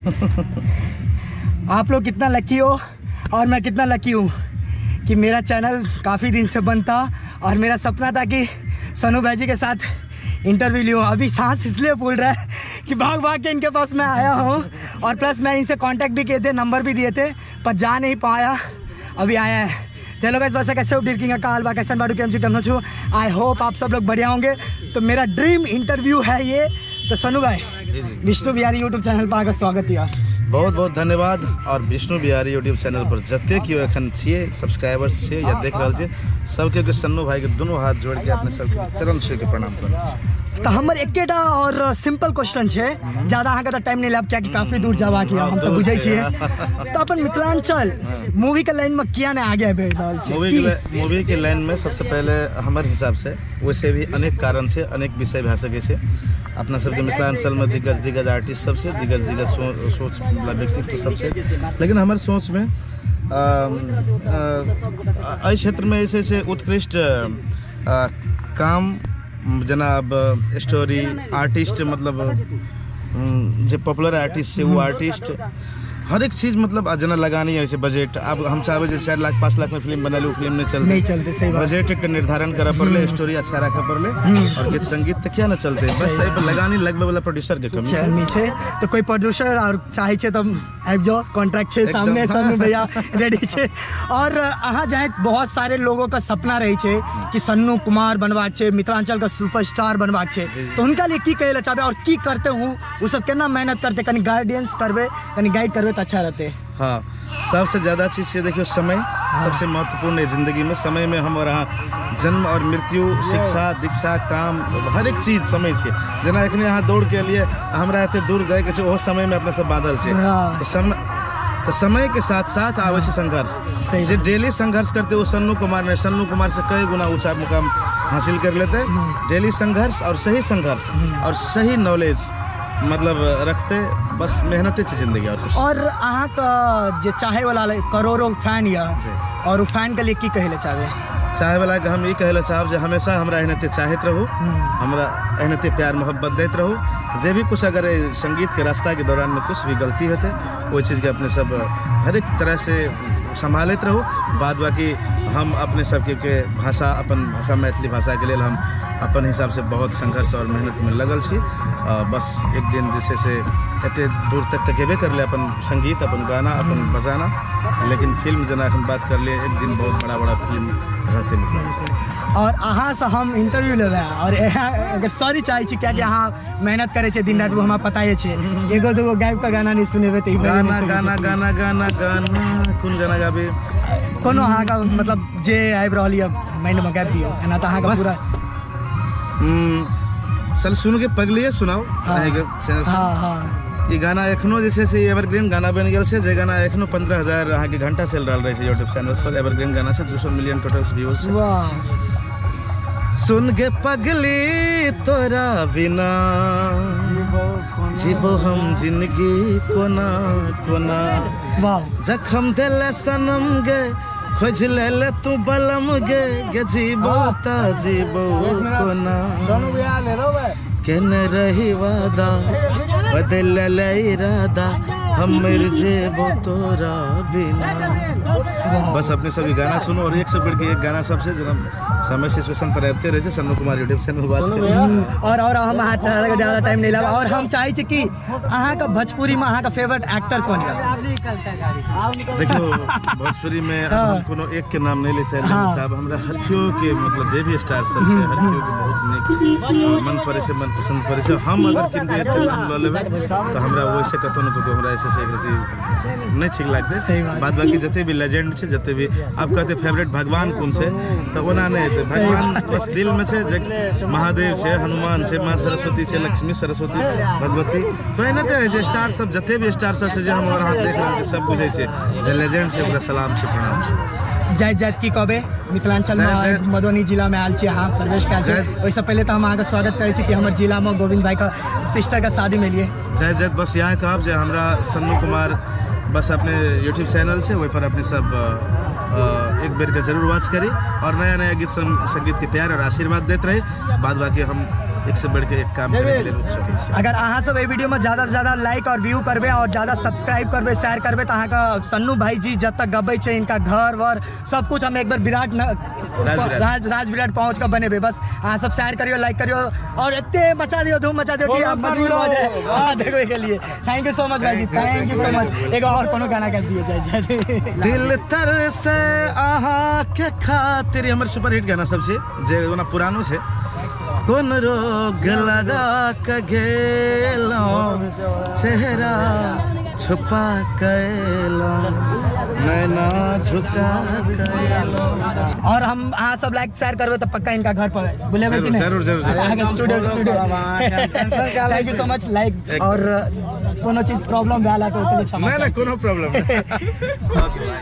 आप लोग कितना लकी हो और मैं कितना लकी हूँ कि मेरा चैनल काफ़ी दिन से बंद था और मेरा सपना था कि सनू भाई जी के साथ इंटरव्यू लूँ। अभी सांस इसलिए फूल रहा है कि भाग भाग के इनके पास मैं आया हूँ और प्लस मैं इनसे कांटेक्ट भी किए थे, नंबर भी दिए थे, पर जा नहीं पाया, अभी आया है। चलो गाइस, वैसे कैसे हो डिरकिंग का हाल बा कैसन बाडू केम छी छू। आई होप आप सब लोग बढ़िया होंगे। तो मेरा ड्रीम इंटरव्यू है ये। तो सनू भाई, विष्णु बिहारी यूट्यूब चैनल पर आपका स्वागत है यार। बहुत बहुत धन्यवाद। और विष्णु बिहारी यूट्यूब चैनल पर जते कियो एखन छिए सब्सक्राइबर्स छिए या देख रहल छिए सबके सन्नू भाई के दोनों हाथ जोड़ के अपने सबके चरण छू के प्रणाम करै। तो हमर एकेटा और सिंपल क्वेश्चन है, ज़्यादा अहाँ का टाइम नहीं लैब, क्या कि काफ़ी दूर जावा किया हम तो बुझे छिए। तो अपन मिथिलांचल मूवी के लाइन में किया ने आगे बढ़ रहल छी। मूवी के लाइन में सबसे पहले हमारे हिसाब से वैसे भी अनेक कारण से अनेक विषय भए सकै छै। अपना सबके मिथिलांचल में दिग्गज आर्टिस्ट सबसे दिग्गज सोच वाला व्यक्तित्व सबसे, लेकिन हमारे सोच में एहि क्षेत्र में ऐसे उत्कृष्ट काम जना अब स्टोरी आर्टिस्ट मतलब जो पॉपुलर आर्टिस्ट है वो आर्टिस्ट हर एक चीज़ मतलब जना लगानी है। बजट अब हम चाहे 4 लाख 5 लाख में फिल्म बना लूँ, फिल्म नहीं चलते सही बजट के निर्धारण करा पड़े, स्टोरी अच्छा रखा पड़े और गीत संगीत तो क्या ना चलते, बस लगानी लगभग वाला प्रोड्यूसर के कमी है। तो कोई प्रोड्यूसर और चाहे तो आबि जाओ, कॉन्ट्रैक्ट है सामने, सन्नू भैया रेडी है। और अहाँ जाए बहुत सारे लोगों का सपना रही है कि सन्नू कुमार बनवाक छै, मिथिलांचल का सुपरस्टार बनवाक छै, तो उनका लिए की कहले चाहबे और की करते हूँ वो सब केना मेहनत करते, कनी गाइडेंस करबे, कनी गाइड करबे तो अच्छा रहते। हाँ, सबसे ज़्यादा चीज़ से देखियो समय। हाँ। सबसे महत्वपूर्ण है ज़िंदगी में। समय में हम यहाँ जन्म और मृत्यु, शिक्षा दीक्षा काम हर एक चीज़ समय है। जना एखने यहाँ दौड़ के लिए हमरा एते दूर जाए के वो समय में अपने सब बादल है। हाँ। तो समय के साथ साथ आवे छै संघर्ष। जे डेली संघर्ष करते वो सन्नू कुमार से कई गुना ऊंचा मुकाम हासिल कर लेते। डेली संघर्ष और सही नॉलेज मतलब रखते, बस मेहनत है जिंदगी और कुछ। और अहाँ का जो चाहे वाला करोड़ों फैन या और वो फैन के लिए की कहले चाहे वाला के हम ये कहले चाहब जे हमेशा हमरा एहनते चाहत रहू, हमरा एहनते प्यार मोहब्बत देते रहू। जे भी कुछ अगर संगीत के रास्ता के दौरान में कुछ भी गलती होते वो चीज़ के अपने सब हर एक तरह से संभालते रहू। बाद बाकी हम अपने सबके भाषा अपन भाषा मैथिली भाषा के लिए हम अपन हिसाब से बहुत संघर्ष और मेहनत में लगल छी। बस एक दिन जैसे से एते दूर तक तकेबे कर ले अपन संगीत, अपन गाना, अपन बजाना, लेकिन फिल्म जना हम बात कर लिए एक दिन बहुत बड़ा फिल्म रहते मतलब। और अहाँ से हम इंटरव्यू ले और अगर सॉरी चाहे छी क्या कि अहाँ मेहनत करे छे दिन रात, वो हमारा पता है छे। एगो दूगो गायक का गाना नहीं सुनेबे तो गाना कौन गाना गाबे कोनो अहाँ का मतलब जे आबि रहल है माइंड में गाबि दियो एना तो अहाँ का पूरा चल सुन के पगलिए सुनाओ। ये गाना एखनो जैसे से एवरग्रीन गाना बन गया है। जे गाना एखनो 15,000 अहाँ के घंटा चल रहा है यूट्यूब चैनल पर। एवरग्रीन गाना से 200 मिलियन टोटल व्यूज। सुन के पगली तोरा बिना जीवो हम जिंदगी कोना कोना, जखम दिल सनम गे खोज ले तू बलम गे जीवो ता जीवो कोना, केन रही वादा बदल ले इरादा हम मर जेबो तोरा बिना। बस अपने सभी गाना सुनो और एक से बढ़ के एक गाना सबसे जन्म समय सिचुएशन पर रहते रहे। सन्नू कुमार यूट्यूब चैनल बात और हम अहाँ ज़्यादा टाइम नहीं लगा और हम चाहे छी कि अहाँ का भोजपुरी में अहाँ का फेवरेट एक्टर कौन है? देखो भोजपुरी में हम कोनो एक के नाम नहीं ले चाहिए साहब, हमरा हरकियो के मतलब जे भी स्टार सब से हरकियो के बहुत निक मन पड़े से, मन पसंद पड़े से। हम अगर किनको एक के नाम ल लेबे तो हमरा वैसे कतो न कतो हमरा ऐसे नहीं ठीक लगते। बाद बाकी जते भी लेजेंड छे, जते भी आप कहते फेवरेट भगवान कौन से, तो ओना नहीं है। भगवान बस दिल में छे, जे महादेव छे, हनुमान छे, माँ सरस्वती छे, लक्ष्मी सरस्वती भगवती। तो एनाते जे स्टार सब जते भी स्टार सब से जे हम और हाथ देख रहल छे सब बुझे छे जे लेजेंड छे, ओकरा सलाम छे, प्रणाम छे। जय जय की कहबे मिथिलांचल में मधुबनी जिला में आयल छी अहाँ प्रवेश कयल छी, ओइसे पहले तो हम अहाँ का स्वागत करे छी कि हमर जिला में गोविंद भाई का सिस्टर का शादी में लिए। जय जय। बस यहाँ कहब जे हमरा सन्नू कुमार बस अपने यूट्यूब चैनल है वही पर अपने सब एक बेर के जरूर वॉच करी और नया नया गीत संगीत के प्यार और आशीर्वाद देते रहे। बाद बाकी हम एक से बढ़ के एक काम करे के लिए उत्सुक छी। अगर अहाँ सब ए वीडियो में ज़्यादा से ज़्यादा लाइक और व्यू करबे और ज़्यादा सब्सक्राइब करबे शेयर करबे तो अहाँ का सन्नू भाई जी जब तक गबे छे इनका घर वर सब कुछ हम एक बार राज विराट पहुँच कर बनेबे। बस अहाँ सब शेयर करियो लाइक करियो और इतने मचा दियो धूम मचा दियो कि आप मजबूर हो जाए हाँ देखो के लिए। थैंक यू सो मच भाई जी, थैंक यू सो मच। एक और कोनो गाना कर दिए जाए दिल तर से आहा के खातिर हमर सुपर हिट गाना सब छे जे ओना पुरानो छे। कोन रोग लगा के गेलो चेहरा छुपा कैलो नैना झुका कैलो। और हम अहाँ सब लाइक शेयर करबे तो पक्का इनका घर पर बुलेबे कि नहीं? जरूर जरूर जरूर। Studio thank you so much. Like और कोनो चीज प्रॉब्लम भेला तो ओके क्षमा नहीं कोनो प्रॉब्लम नहीं।